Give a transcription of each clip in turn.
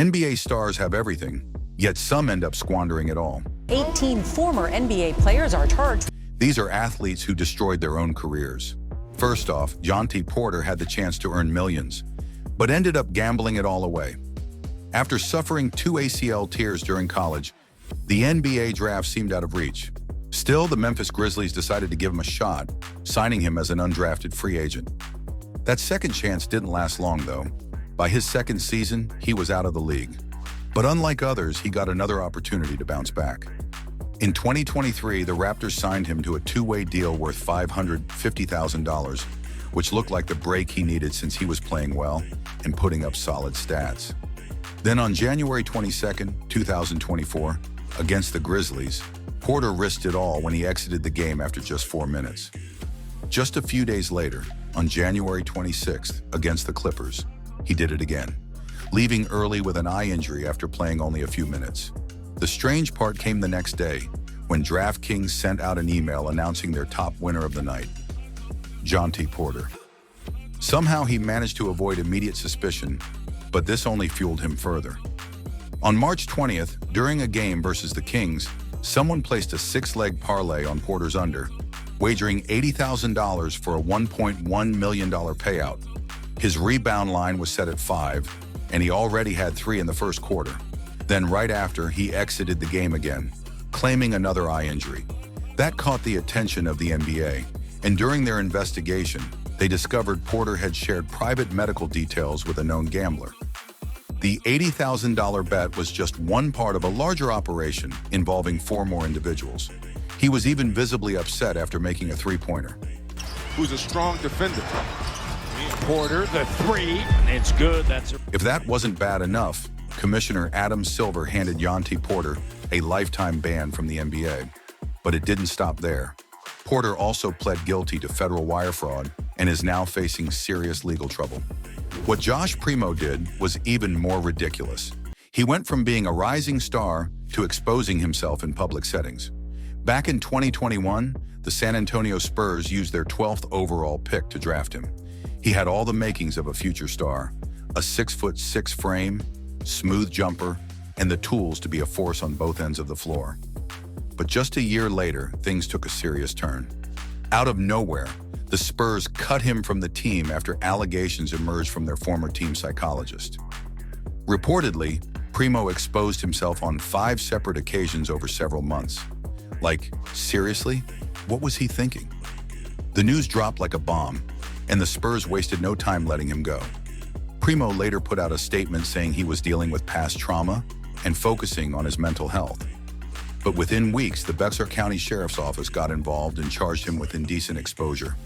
NBA stars have everything, yet some end up squandering it all. 18 former NBA players are charged. These are athletes who destroyed their own careers. First off, Jontay Porter had the chance to earn millions, but ended up gambling it all away. After suffering 2 ACL tears during college, the NBA draft seemed out of reach. Still, the Memphis Grizzlies decided to give him a shot, signing him as an undrafted free agent. That second chance didn't last long, though. By his second season, he was out of the league. But unlike others, he got another opportunity to bounce back. In 2023, the Raptors signed him to a 2-way deal worth $550,000, which looked like the break he needed since he was playing well and putting up solid stats. Then on January 22, 2024, against the Grizzlies, Porter risked it all when he exited the game after just 4 minutes. Just a few days later, on January 26th, against the Clippers, he did it again, leaving early with an eye injury after playing only a few minutes. The strange part came the next day, when DraftKings sent out an email announcing their top winner of the night, Jontay Porter. Somehow he managed to avoid immediate suspicion, but this only fueled him further. On March 20th, during a game versus the Kings, someone placed a 6-leg parlay on Porter's under, wagering $80,000 for a $1.1 million payout. His rebound line was set at 5, and he already had 3 in the first quarter. Then right after, he exited the game again, claiming another eye injury. That caught the attention of the NBA, and during their investigation, they discovered Porter had shared private medical details with a known gambler. The $80,000 bet was just one part of a larger operation involving 4 more individuals. He was even visibly upset after making a three-pointer. Who's a strong defender. Porter, the 3, it's good. If that wasn't bad enough, Commissioner Adam Silver handed Jontay Porter a lifetime ban from the NBA. But it didn't stop there. Porter also pled guilty to federal wire fraud and is now facing serious legal trouble. What Josh Primo did was even more ridiculous. He went from being a rising star to exposing himself in public settings. Back in 2021, the San Antonio Spurs used their 12th overall pick to draft him. He had all the makings of a future star, a 6'6" frame, smooth jumper, and the tools to be a force on both ends of the floor. But just a year later, things took a serious turn. Out of nowhere, the Spurs cut him from the team after allegations emerged from their former team psychologist. Reportedly, Primo exposed himself on 5 separate occasions over several months. Like, seriously? What was he thinking? The news dropped like a bomb, and the Spurs wasted no time letting him go. Primo later put out a statement saying he was dealing with past trauma and focusing on his mental health. But within weeks, the Bexar County Sheriff's Office got involved and charged him with indecent exposure.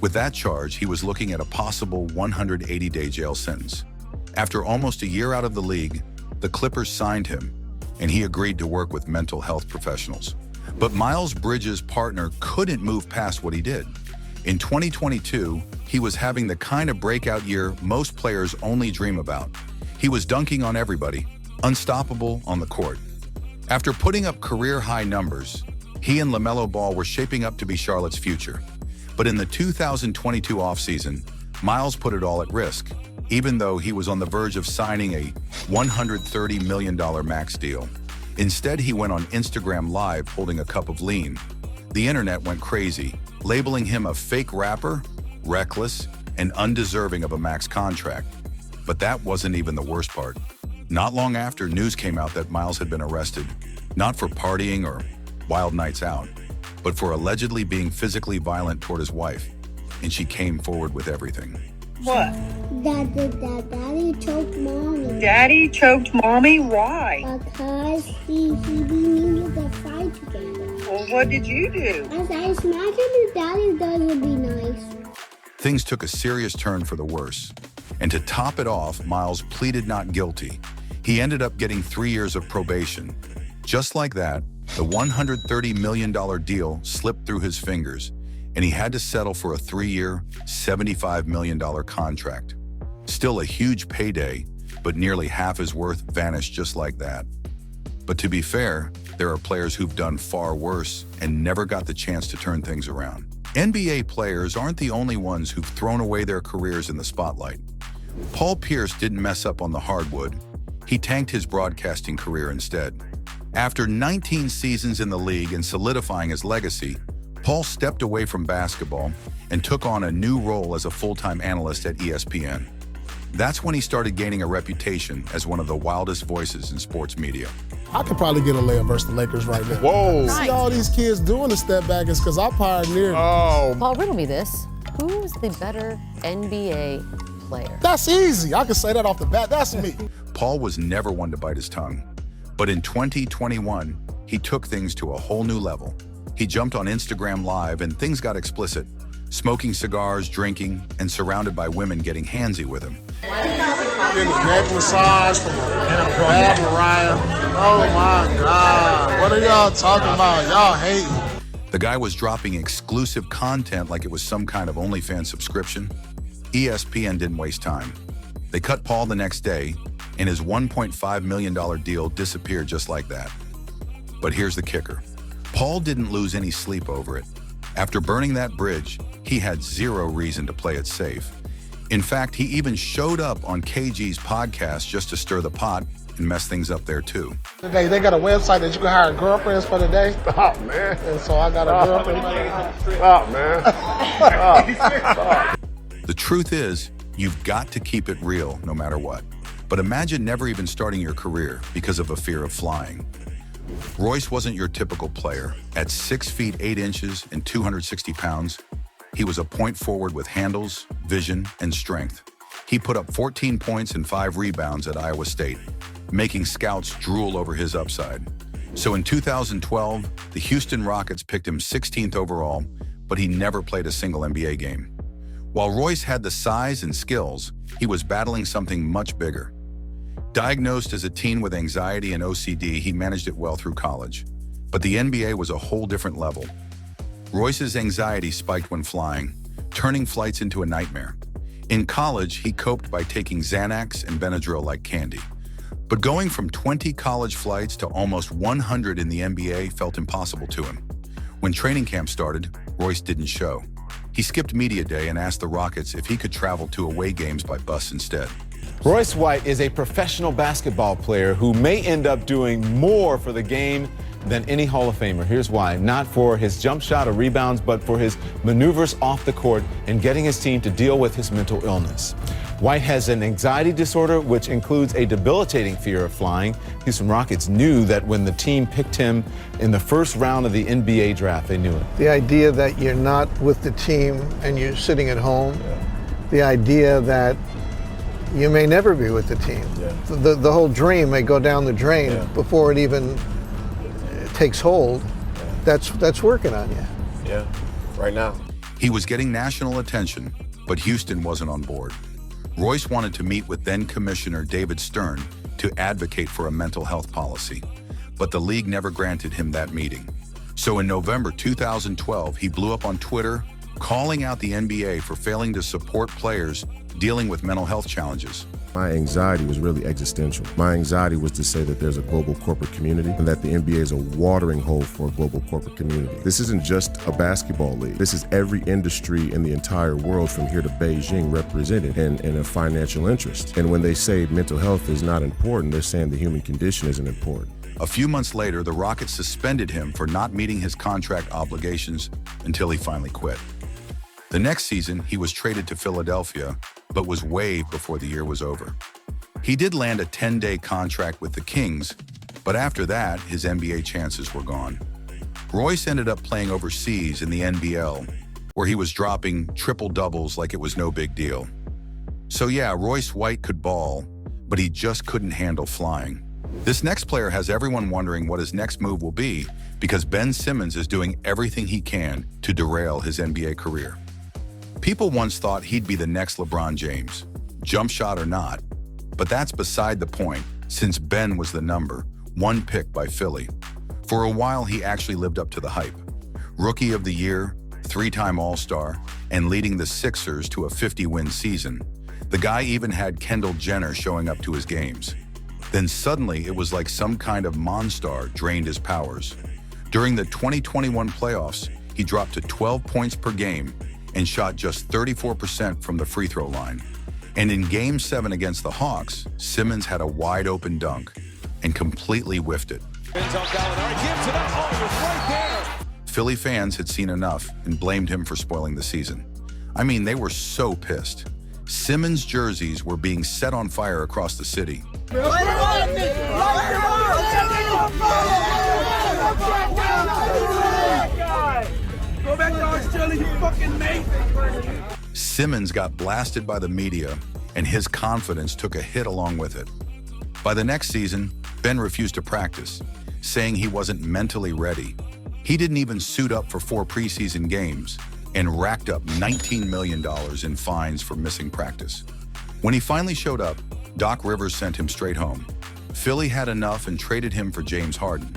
With that charge, he was looking at a possible 180-day jail sentence. After almost a year out of the league, the Clippers signed him, and he agreed to work with mental health professionals. But Miles Bridges' partner couldn't move past what he did. In 2022, he was having the kind of breakout year most players only dream about. He was dunking on everybody, unstoppable on the court. After putting up career-high numbers, he and LaMelo Ball were shaping up to be Charlotte's future. But in the 2022 offseason, Miles put it all at risk, even though he was on the verge of signing a $130 million max deal. Instead, he went on Instagram Live holding a cup of lean. The internet went crazy, labeling him a fake rapper, reckless, and undeserving of a max contract. But that wasn't even the worst part. Not long after, news came out that Miles had been arrested, not for partying or wild nights out, but for allegedly being physically violent toward his wife, and she came forward with everything. What? Daddy choked mommy. Daddy choked mommy? Why? Because we needed to fight together. Well, what did you do? As I smack him, if Daddy doesn't be nice. Things took a serious turn for the worse. And to top it off, Miles pleaded not guilty. He ended up getting 3 years of probation. Just like that, the $130 million deal slipped through his fingers, and he had to settle for a 3-year, $75 million contract. Still a huge payday, but nearly half his worth vanished just like that. But to be fair, there are players who've done far worse and never got the chance to turn things around. NBA players aren't the only ones who've thrown away their careers in the spotlight. Paul Pierce didn't mess up on the hardwood. He tanked his broadcasting career instead. After 19 seasons in the league and solidifying his legacy, Paul stepped away from basketball and took on a new role as a full-time analyst at ESPN. That's when he started gaining a reputation as one of the wildest voices in sports media. I could probably get a layup versus the Lakers right now. Whoa. See all these kids doing the step back is because I pioneered. Oh. Paul, riddle me this. Who's the better NBA player? That's easy. I can say that off the bat. That's me. Paul was never one to bite his tongue. But in 2021, he took things to a whole new level. He jumped on Instagram Live and things got explicit. Smoking cigars, drinking, and surrounded by women getting handsy with him. Getting a neck massage from a bad Mariah. Oh my God. What are y'all talking about? Y'all hate me. The guy was dropping exclusive content like it was some kind of OnlyFans subscription. ESPN didn't waste time. They cut Paul the next day, and his $1.5 million deal disappeared just like that. But here's the kicker. Paul didn't lose any sleep over it. After burning that bridge, he had zero reason to play it safe. In fact, he even showed up on KG's podcast just to stir the pot and mess things up there too. Today they got a website that you can hire girlfriends for the day. Stop, man. And so I got a girlfriend. Stop, man. Stop. The truth is, you've got to keep it real no matter what. But imagine never even starting your career because of a fear of flying. Royce wasn't your typical player. At 6 feet 8 inches and 260 pounds, he was a point forward with handles, vision, and strength. He put up 14 points and 5 rebounds at Iowa State, making scouts drool over his upside. So in 2012, the Houston Rockets picked him 16th overall, but he never played a single NBA game. While Royce had the size and skills, he was battling something much bigger. Diagnosed as a teen with anxiety and OCD, he managed it well through college. But the NBA was a whole different level. Royce's anxiety spiked when flying, turning flights into a nightmare. In college, he coped by taking Xanax and Benadryl like candy. But going from 20 college flights to almost 100 in the NBA felt impossible to him. When training camp started, Royce didn't show. He skipped media day and asked the Rockets if he could travel to away games by bus instead. Royce White is a professional basketball player who may end up doing more for the game than any Hall of Famer. Here's why. Not for his jump shot or rebounds, but for his maneuvers off the court and getting his team to deal with his mental illness. White has an anxiety disorder, which includes a debilitating fear of flying. Houston Rockets knew that when the team picked him in the first round of the NBA draft. They knew it. The idea that you're not with the team and you're sitting at home. The idea that you may never be with the team. The whole dream may go down the drain before it even takes hold. That's working on you. Yeah, right now. He was getting national attention, but Houston wasn't on board. Royce wanted to meet with then-Commissioner David Stern to advocate for a mental health policy, but the league never granted him that meeting. So in November 2012, he blew up on Twitter, calling out the NBA for failing to support players dealing with mental health challenges. My anxiety was really existential. My anxiety was to say that there's a global corporate community and that the NBA is a watering hole for a global corporate community. This isn't just a basketball league. This is every industry in the entire world from here to Beijing represented in a financial interest. And when they say mental health is not important, they're saying the human condition isn't important. A few months later, the Rockets suspended him for not meeting his contract obligations until he finally quit. The next season, he was traded to Philadelphia, but was waived before the year was over. He did land a 10-day contract with the Kings, but after that, his NBA chances were gone. Royce ended up playing overseas in the NBL, where he was dropping triple-doubles like it was no big deal. So yeah, Royce White could ball, but he just couldn't handle flying. This next player has everyone wondering what his next move will be because Ben Simmons is doing everything he can to derail his NBA career. People once thought he'd be the next LeBron James, jump shot or not, but that's beside the point since Ben was the number one pick by Philly. For a while, he actually lived up to the hype. Rookie of the Year, 3-time All-Star, and leading the Sixers to a 50-win season. The guy even had Kendall Jenner showing up to his games. Then suddenly, it was like some kind of monster drained his powers. During the 2021 playoffs, he dropped to 12 points per game and shot just 34% from the free throw line. And in Game 7 against the Hawks, Simmons had a wide-open dunk and completely whiffed it. Philly fans had seen enough and blamed him for spoiling the season. I mean, they were so pissed. Simmons jerseys were being set on fire across the city. Simmons got blasted by the media, and his confidence took a hit along with it. By the next season, Ben refused to practice, saying he wasn't mentally ready. He didn't even suit up for 4 preseason games and racked up $19 million in fines for missing practice. When he finally showed up, Doc Rivers sent him straight home. Philly had enough and traded him for James Harden.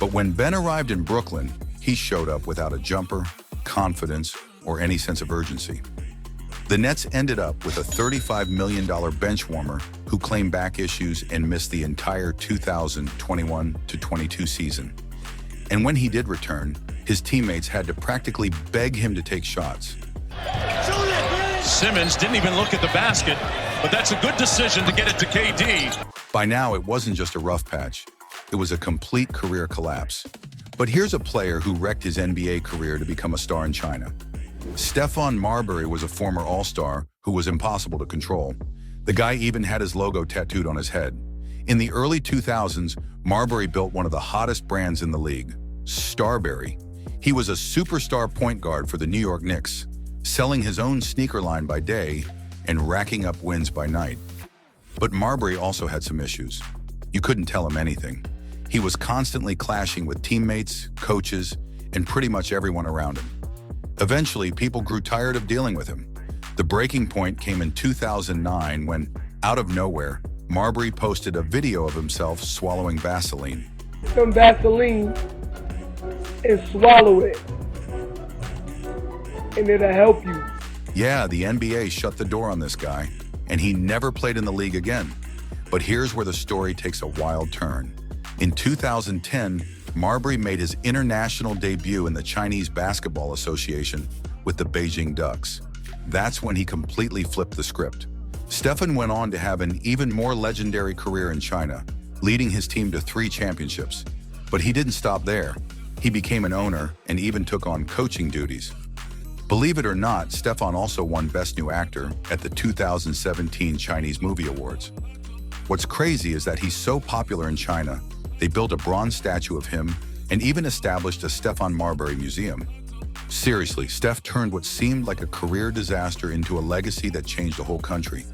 But when Ben arrived in Brooklyn, he showed up without a jumper, confidence, or any sense of urgency. The Nets ended up with a $35 million bench warmer who claimed back issues and missed the entire 2021-22 season. And when he did return, his teammates had to practically beg him to take shots. Simmons didn't even look at the basket, but that's a good decision to get it to KD. By now, it wasn't just a rough patch. It was a complete career collapse. But here's a player who wrecked his NBA career to become a star in China. Stephon Marbury was a former All-Star who was impossible to control. The guy even had his logo tattooed on his head. In the early 2000s, Marbury built one of the hottest brands in the league, Starberry. He was a superstar point guard for the New York Knicks, selling his own sneaker line by day and racking up wins by night. But Marbury also had some issues. You couldn't tell him anything. He was constantly clashing with teammates, coaches, and pretty much everyone around him. Eventually, people grew tired of dealing with him. The breaking point came in 2009 when, out of nowhere, Marbury posted a video of himself swallowing Vaseline. Some Vaseline and swallow it, and it'll help you. Yeah, the NBA shut the door on this guy, and he never played in the league again. But here's where the story takes a wild turn. In 2010, Marbury made his international debut in the Chinese Basketball Association with the Beijing Ducks. That's when he completely flipped the script. Stephen went on to have an even more legendary career in China, leading his team to 3 championships. But he didn't stop there. He became an owner and even took on coaching duties. Believe it or not, Stephen also won Best New Actor at the 2017 Chinese Movie Awards. What's crazy is that he's so popular in China, they built a bronze statue of him and even established a Stephon Marbury museum. Seriously, Steph turned what seemed like a career disaster into a legacy that changed the whole country.